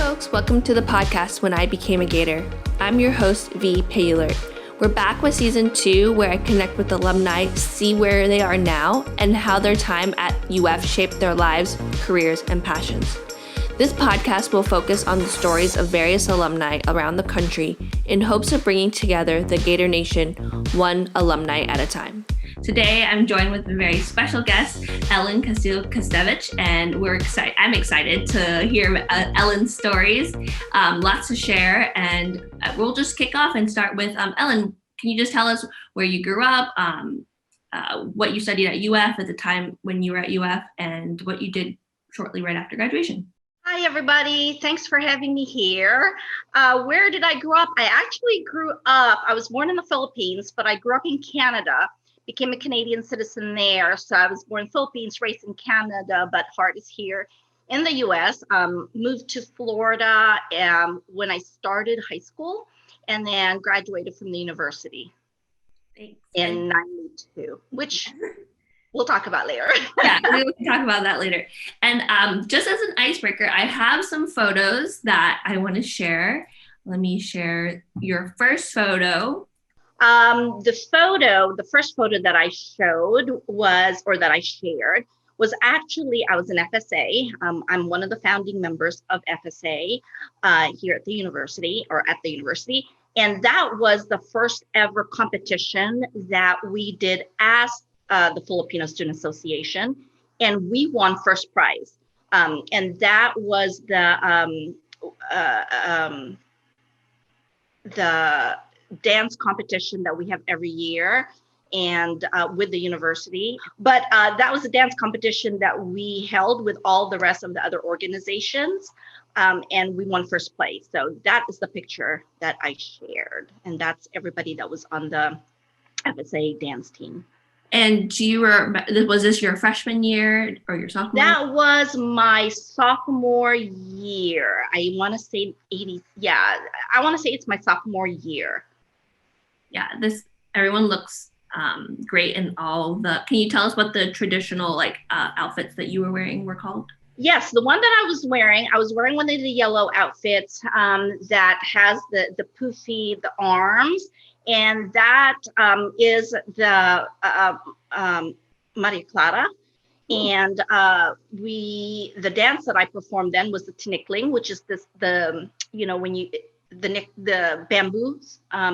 folks, welcome to the podcast When I Became a Gator. I'm your host, V. Paylor. We're back with season 2 where I connect with alumni, see where they are now, and how their time at UF shaped their lives, careers, and passions. This podcast will focus on the stories of various alumni around the country in hopes of bringing together the Gator Nation one alumni at a time. Today, I'm joined with a very special guest, Casile Kostewicz, and I'm excited to hear Ellen's stories. Lots to share, and we'll just kick off and start with Ellen. Can you just tell us where you grew up, what you studied at UF at the time when you were at UF, and what you did shortly right after graduation? Hi, everybody. Thanks for having me here. Where did I grow up? I was born in the Philippines, but I grew up in Canada, became a Canadian citizen there. So I was born in the Philippines, raised in Canada, but heart is here in the US. Moved to Florida when I started high school, and then graduated from the university in 92, which we'll talk about later. Yeah, we can talk about that later. And just as an icebreaker, I have some photos that I want to share. Let me share your first photo. The first photo that I shared was actually, I was an FSA. I'm one of the founding members of FSA here at the university. And that was the first ever competition that we did as the Filipino Student Association, and we won first prize. And that was the dance competition that we have every year, and with the university. But that was a dance competition that we held with all the rest of the other organizations, and we won first place. So that is the picture that I shared, and that's everybody that was on the FSA dance team. And was this your freshman year or your sophomore? That was my sophomore year. I want to say it's my sophomore year. Yeah, everyone looks great in can you tell us what the traditional outfits that you were wearing were called? Yes, the one that I was wearing one of the yellow outfits that has the poofy, the arms. And that is the Maria Clara. And the dance that I performed then was the tinikling, which is the bamboo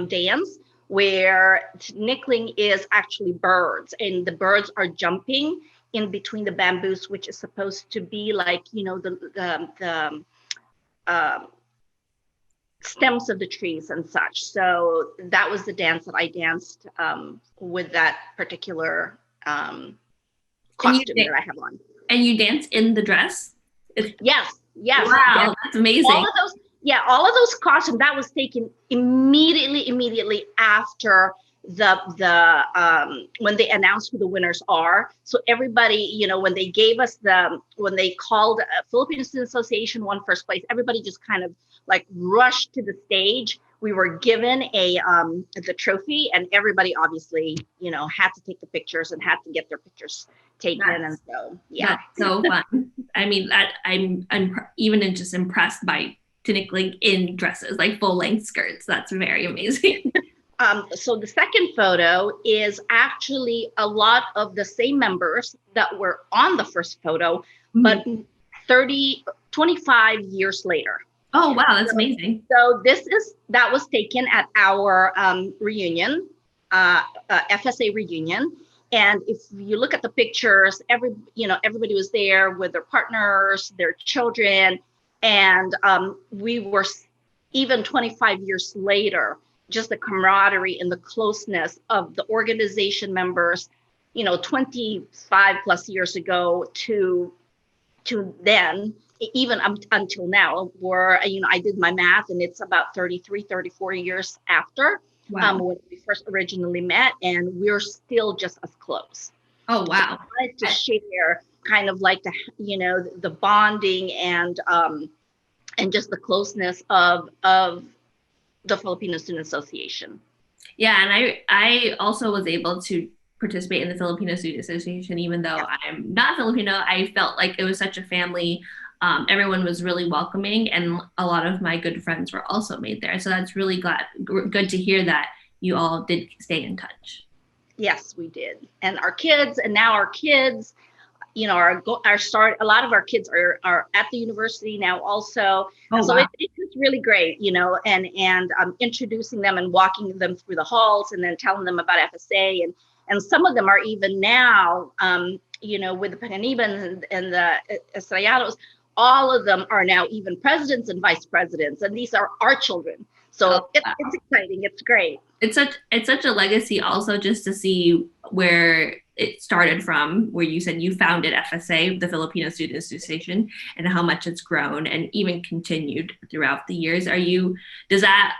dance, where tinikling is actually birds, and the birds are jumping in between the bamboos, which is supposed to be like, the stems of the trees and such. So that was the dance that I danced with that particular costume that I have on. And you dance in the dress? Yes. Wow, that's amazing. All of those costumes, that was taken immediately after the when they announced who the winners are. So everybody, when they gave us when they called Filipino Student Association won first place, everybody just kind of rushed to the stage. We were given the trophy, and everybody obviously, had to take the pictures and had to get their pictures taken. And so, yeah. That's so fun. I mean, I'm even just impressed by tinikling in dresses, like full length skirts. That's very amazing. So the second photo is actually a lot of the same members that were on the first photo, but 25 years later. Oh, wow, that's amazing. So that was taken at our reunion, FSA reunion. And if you look at the pictures, everybody was there with their partners, their children, and we were, even 25 years later, just the camaraderie and the closeness of the organization members, 25 plus years ago to then, even until now, where, I did my math, and it's about 34 years after. Wow. When we first originally met, and we're still just as close. Oh, wow. So I wanted to share kind of the bonding and just the closeness of the Filipino Student Association. Yeah, and I also was able to participate in the Filipino Student Association, even though I'm not Filipino. I felt like it was such a family everyone was really welcoming, and a lot of my good friends were also made there. So that's really good to hear that you all did stay in touch. Yes, we did. And now our kids, you know, a lot of our kids are at the university now also. And Oh, so wow. it's really great, you know, and introducing them and walking them through the halls and then telling them about FSA. And some of them are even now, you know, with the Panganibans and the Estrellados, all of them are now even presidents and vice presidents. And these are our children. Oh, So wow. it's exciting. It's great. It's such a legacy also, just to see where it started from, where you said you founded FSA, the Filipino Student Association, and how much it's grown and even continued throughout the years. Was that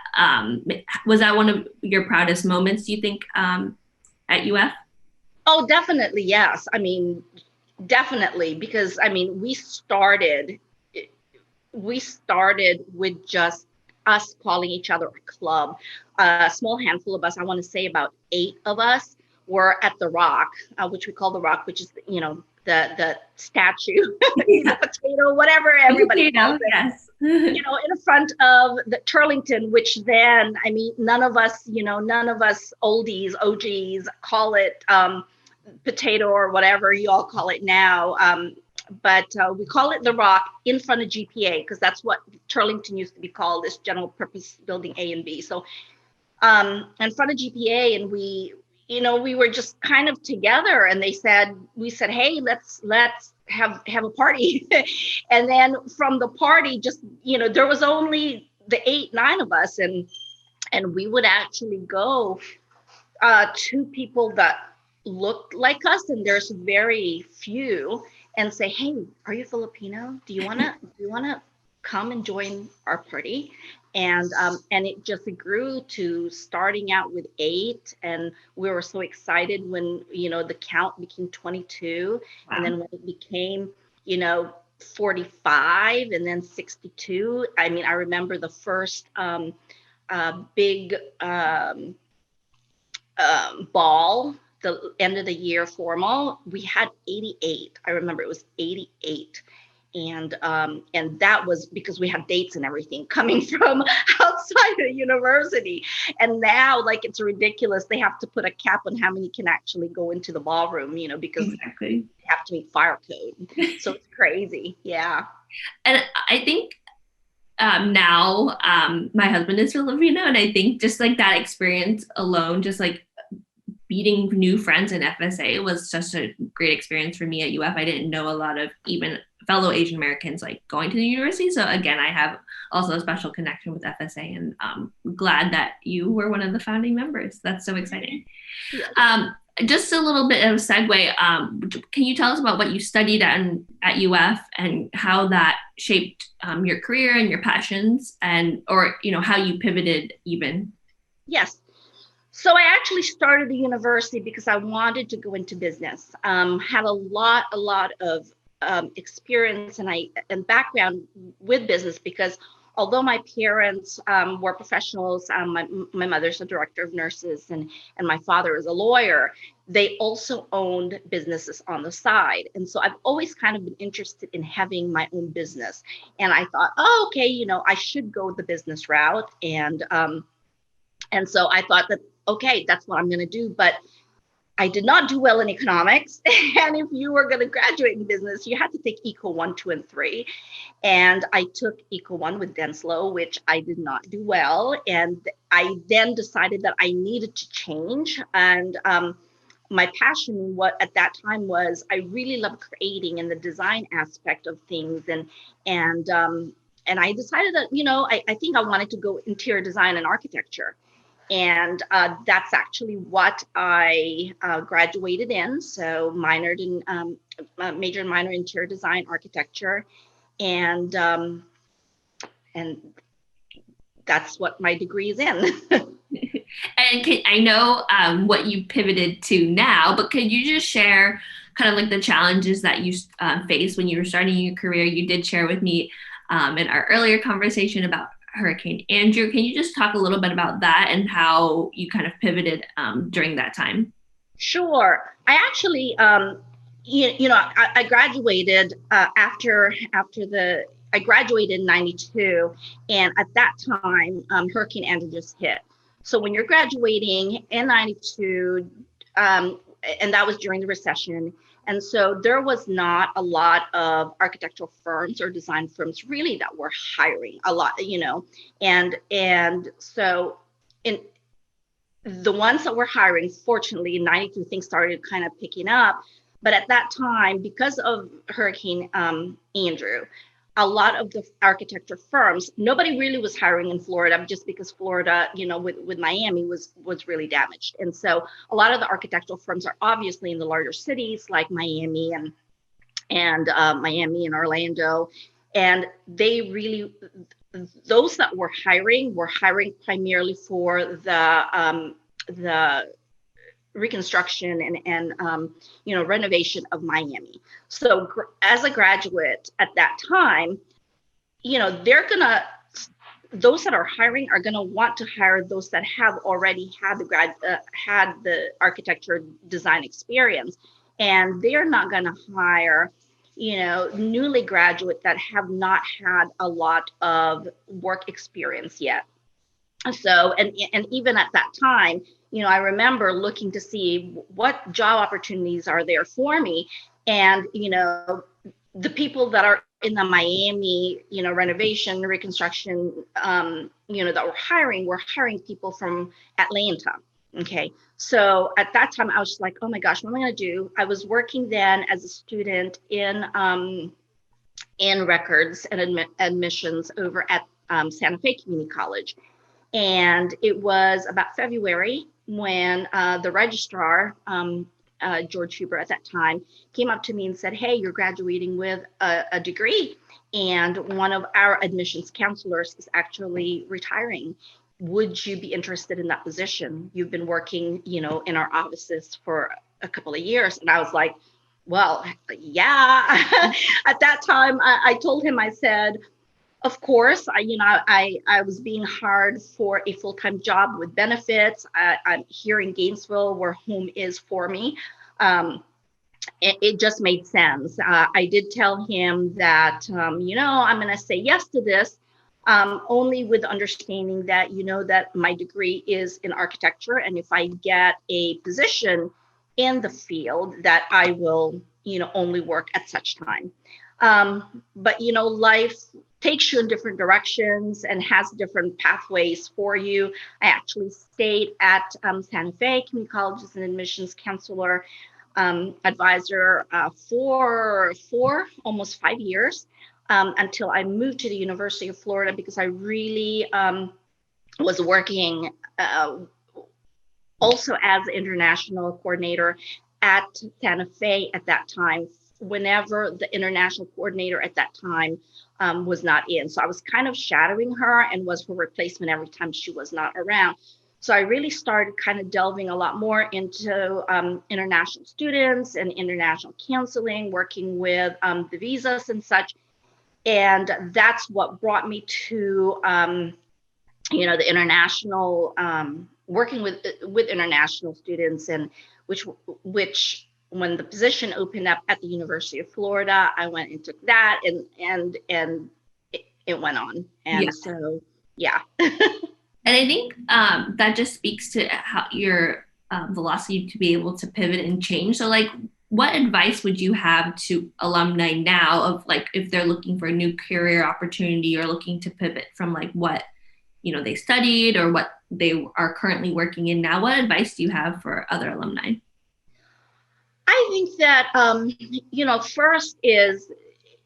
one of your proudest moments, do you think, at UF? Oh, definitely. Yes. I mean, definitely, because I mean, we started with just us calling each other a club. A small handful of us, I want to say about 8 of us, were at the Rock, which we call the Rock, which is, you know, the statue, the potato, whatever everybody calls it. Yes. You know, in front of the Turlington, which then, I mean, none of us oldies, OGs call it potato or whatever you all call it now. But we call it the Rock in front of GPA, because that's what Turlington used to be called, this general purpose building A and B. So in front of GPA, and we were just kind of together, and we said, hey, let's have a party. And then from the party, just, you know, there was only the 8, 9 of us, and we would actually go to people that looked like us, and there's very few, and say, hey, are you Filipino? Do you wanna come and join our party? And it just grew to starting out with 8, and we were so excited when, you know, the count became 22. Wow. And then when it became, you know, 45 and then 62. I mean, I remember the first big ball, the end of the year formal, we had 88. I remember it was 88. And that was because we had dates and everything coming from outside the university. And now, like, it's ridiculous. They have to put a cap on how many can actually go into the ballroom, you know, because Exactly. they have to meet fire code. So it's crazy. Yeah. And I think now my husband is Filipino, and I think just like that experience alone, just like meeting new friends in FSA, was just a great experience for me at UF. I didn't know a lot of even fellow Asian Americans like going to the university. So again, I have also a special connection with FSA, and glad that you were one of the founding members. That's so exciting. Yeah. Just a little bit of a segue. Can you tell us about what you studied at UF and how that shaped your career and your passions, or you know, how you pivoted even? Yes. So I actually started the university because I wanted to go into business. Had a lot of experience and background with business, because although my parents were professionals, my mother's a director of nurses and my father is a lawyer, they also owned businesses on the side. And so I've always kind of been interested in having my own business. And I thought, oh, okay, you know, I should go the business route. And so I thought that, okay, that's what I'm going to do. But I did not do well in economics. And if you were going to graduate in business, you had to take Eco 1, 2, and 3. And I took Eco 1 with Denslow, which I did not do well. And I then decided that I needed to change. And my passion at that time was, I really love creating and the design aspect of things. And I decided that, you know, I think I wanted to go interior design and architecture. And that's actually what I graduated in. So minored in major and minor interior design architecture, and that's what my degree is in. And I know what you pivoted to now, but could you just share kind of like the challenges that you faced when you were starting your career? You did share with me in our earlier conversation about Hurricane Andrew. Can you just talk a little bit about that and how you kind of pivoted during that time? Sure. I actually, I graduated I graduated in 92. And at that time, Hurricane Andrew just hit. So when you're graduating in 92, and that was during the recession. And so there was not a lot of architectural firms or design firms really that were hiring a lot, and so in the ones that were hiring, fortunately, in 92, things started kind of picking up. But at that time, because of Hurricane Andrew, a lot of the architecture firms, nobody really was hiring in Florida, just because Florida, with Miami was really damaged. And so a lot of the architectural firms are obviously in the larger cities like Miami and Miami and Orlando. And they really, those that were hiring primarily for the reconstruction and renovation of Miami. So as a graduate at that time, those that are hiring are gonna want to hire those that have already had the architecture design experience, and they're not gonna hire newly graduate that have not had a lot of work experience yet. So, and even at that time, I remember looking to see what job opportunities are there for me. And, the people that are in the Miami, renovation, reconstruction, that were hiring people from Atlanta. Okay. So at that time, I was just like, oh my gosh, what am I going to do? I was working then as a student in records and admissions over at Santa Fe Community College. And it was about February when the registrar, George Huber at that time, came up to me and said, hey, you're graduating with a degree. And one of our admissions counselors is actually retiring. Would you be interested in that position? You've been working, in our offices for a couple of years. And I was like, well, yeah. At that time, I told him, I said, of course, I was being hired for a full-time job with benefits. I'm here in Gainesville, where home is for me. It just made sense. I did tell him that, I'm going to say yes to this, only with the understanding that, that my degree is in architecture. And if I get a position in the field, that I will, only work at such time. But, life takes you in different directions and has different pathways for you. I actually stayed at Santa Fe Community College as an admissions counselor advisor for almost 5 years until I moved to the University of Florida, because I really was working also as an international coordinator at Santa Fe at that time, whenever the international coordinator at that time was not in. So I was kind of shadowing her and was her replacement every time she was not around. So I really started kind of delving a lot more into international students and international counseling, working with the visas and such. And that's what brought me to, the international, working with international students, and which when the position opened up at the University of Florida, I went and took that, and it went on. And so, yeah. And I think that just speaks to how your velocity to be able to pivot and change. So like, what advice would you have to alumni now of like, if they're looking for a new career opportunity or looking to pivot from like what, they studied or what they are currently working in now? What advice do you have for other alumni? I think that, first is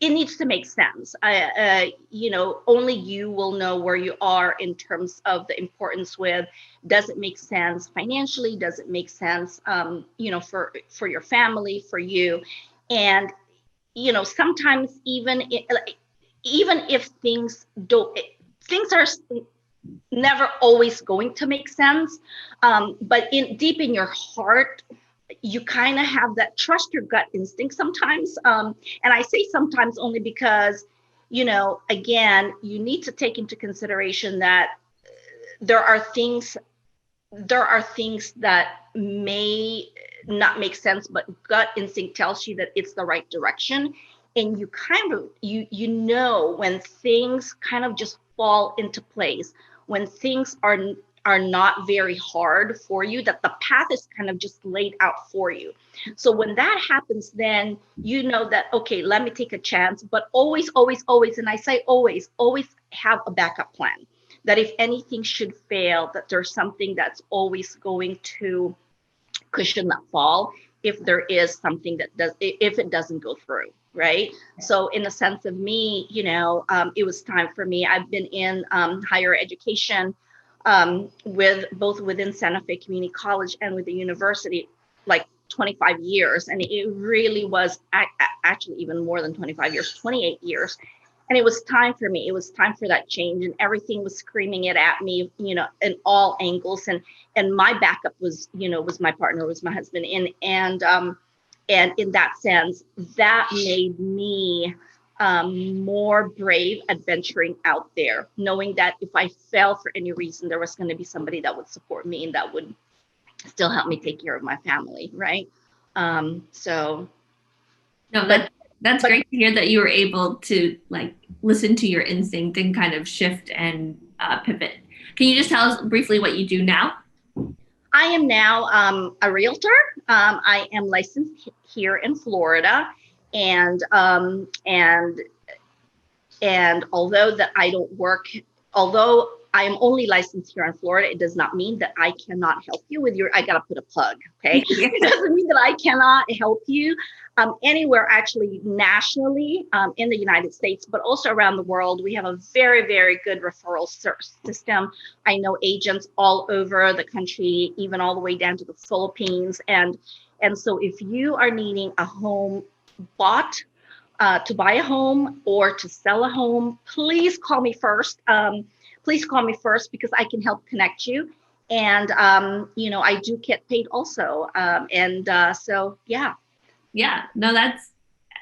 it needs to make sense. Only you will know where you are in terms of the importance with, does it make sense financially? Does it make sense, for your family, for you? And, sometimes even if things are never always going to make sense. But deep in your heart, you kind of have that trust your gut instinct sometimes. And I say sometimes only because, again, you need to take into consideration that there are things there are things that may not make sense, but gut instinct tells you that it's the right direction. And you kind of, you know, when things kind of just fall into place, when things are not very hard for you, that the path is kind of just laid out for you. So when that happens, then you know that, okay, let me take a chance, but always, always, always, and I say always, always have a backup plan, that if anything should fail, that there's something that's always going to cushion that fall if there is something that does, if it doesn't go through, right? So in the sense of me, it was time for me. I've been in higher education, with both within Santa Fe Community College and with the university, like 25 years. And it really was actually even more than 25 years, 28 years. And it was time for me. It was time for that change, and everything was screaming it at me, in all angles. And my backup was, was my partner, was my husband. And in that sense, that made me more brave adventuring out there, knowing that if I fell for any reason, there was going to be somebody that would support me and that would still help me take care of my family, right? So No, that's great to hear that you were able to like listen to your instinct and kind of shift and pivot. Can you just tell us briefly what you do now? I am now a realtor. I am licensed here in Florida, and although that I don't work, although I am only licensed here in Florida, it does not mean that I cannot help you with I got to put a plug, okay? It doesn't mean that I cannot help you anywhere, actually, nationally in the United States, but also around the world. We have a very, very good referral system. I know agents all over the country, even all the way down to the Philippines. And so if you are needing a home bought, to buy a home or to sell a home, please call me first. Please call me first, because I can help connect you. And, I do get paid also. So, yeah. Yeah, no,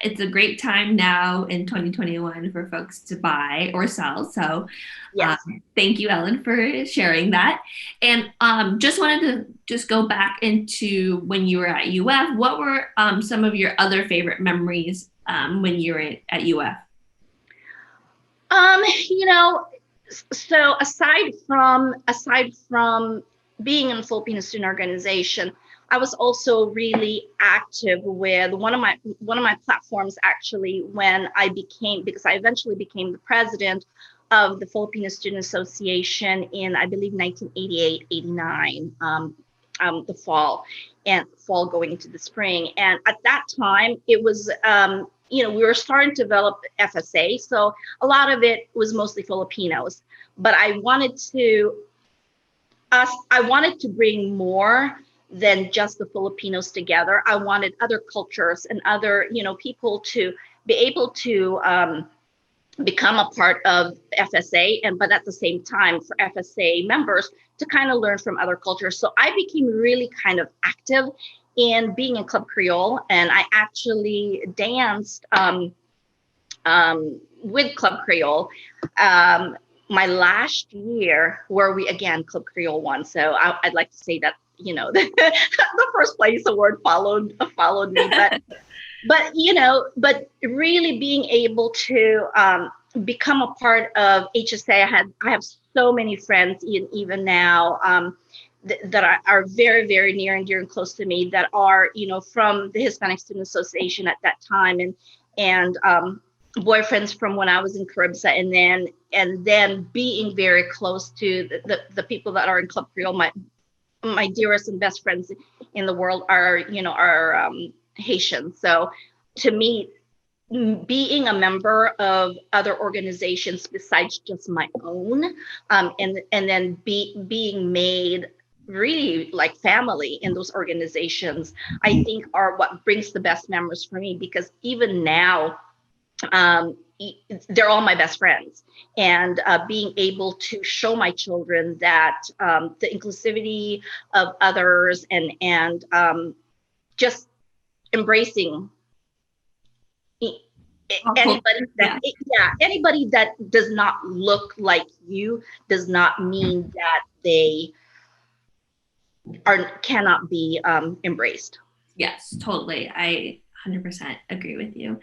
it's a great time now in 2021 for folks to buy or sell. So Yes. Thank you, Ellen, for sharing that. And just wanted to just go back into when you were at UF. What were some of your other favorite memories when you were at UF? So aside from being in the Filipino student organization, I was also really active with one of my platforms, actually, when because I eventually became the president of the Filipino Student Association in, I believe, 1988, 89, the fall going into the spring. And at that time, it was, we were starting to develop FSA. So a lot of it was mostly Filipinos, but I wanted to bring more than just the Filipinos together. I wanted other cultures and other, people to be able to become a part of FSA, but at the same time for FSA members to kind of learn from other cultures. So I became really kind of active in being in Club Creole, and I actually danced with Club Creole. My last year, where we again Club Creole won. So I'd like to say that the first place award followed me, but really being able to become a part of HSA. I have so many friends even now that are very, very near and dear and close to me, that are from the Hispanic Student Association at that time, and boyfriends from when I was in Caribsa, and then being very close to the people that are in Club Creole. My dearest and best friends in the world are Haitian. So to me, being a member of other organizations besides just my own, and then being made really like family in those organizations, I think are what brings the best memories for me, because even now, they're all my best friends, and being able to show my children that the inclusivity of others, and just embracing anybody that does not look like you does not mean that they cannot be embraced. Yes, totally. I 100% agree with you.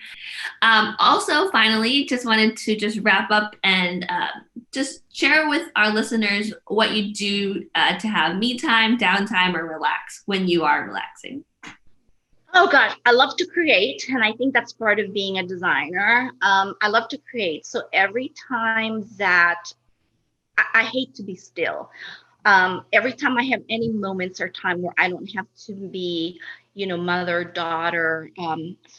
Also, finally, just wanted to just wrap up and just share with our listeners what you do to have me time, downtime, or relax when you are relaxing. Oh gosh, I love to create, and I think that's part of being a designer. I love to create. So every time that I hate to be still, every time I have any moments or time where I don't have to be, mother, daughter,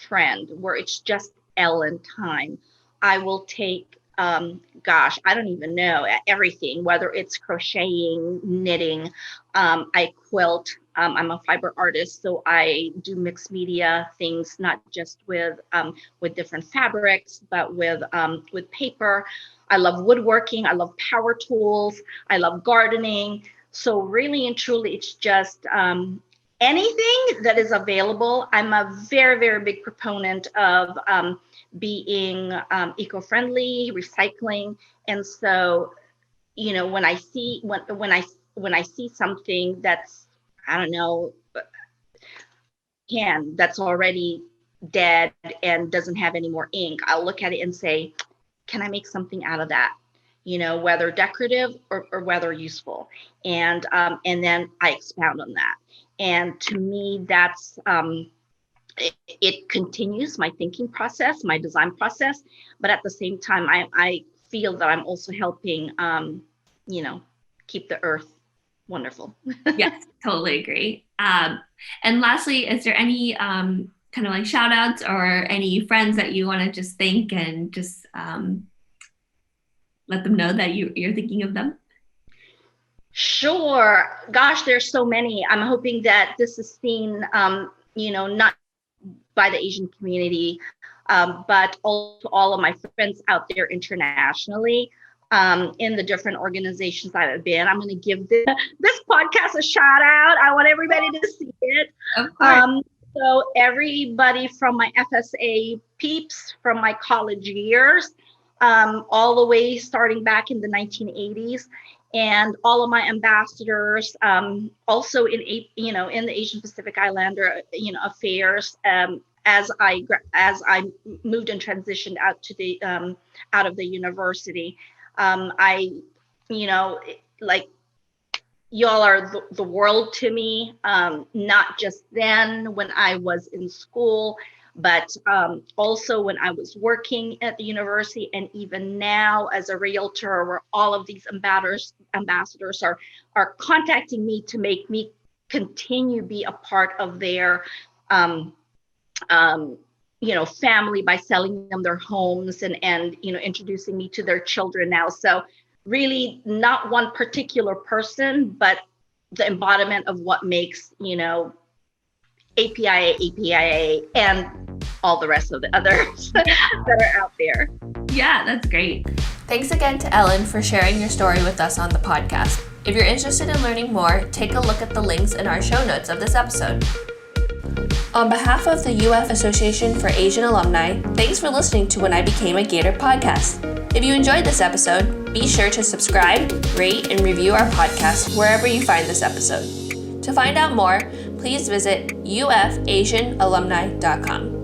friend, where it's just Ellen time, I will take, I don't even know, everything, whether it's crocheting, knitting, I quilt. I'm a fiber artist, so I do mixed media things, not just with different fabrics, but with paper. I love woodworking. I love power tools. I love gardening. So really and truly, it's just anything that is available. I'm a very, very big proponent of being eco-friendly, recycling, and so when I see when I see something that's, I don't know, that's already dead and doesn't have any more ink, I'll look at it and say, can I make something out of that? Whether decorative or whether useful, and then I expound on that. And to me, that's it continues my thinking process, my design process, but at the same time, I feel that I'm also helping, keep the earth wonderful. Yes, totally agree. And lastly, is there any kind of like shout outs or any friends that you want to just thank and just let them know that you're thinking of them? Sure. Gosh, there's so many. I'm hoping that this is seen, not by the Asian community, but also all of my friends out there internationally, in the different organizations that I've been. I'm going to give this podcast a shout out. I want everybody to see it. Of course. So everybody from my FSA peeps from my college years, all the way starting back in the 1980s, and all of my ambassadors, also in the Asian Pacific Islander affairs, as I moved and transitioned out to the out of the university. Y'all are the world to me, not just then when I was in school, but also when I was working at the university, and even now as a realtor, where all of these ambassadors are contacting me to make me continue be a part of their family by selling them their homes and introducing me to their children now. So really not one particular person, but the embodiment of what makes, APIA, and all the rest of the others that are out there. Yeah, that's great. Thanks again to Ellen for sharing your story with us on the podcast. If you're interested in learning more, take a look at the links in our show notes of this episode. On behalf of the UF Association for Asian Alumni, thanks for listening to When I Became a Gator podcast. If you enjoyed this episode, be sure to subscribe, rate, and review our podcast wherever you find this episode. To find out more, please visit ufasianalumni.com.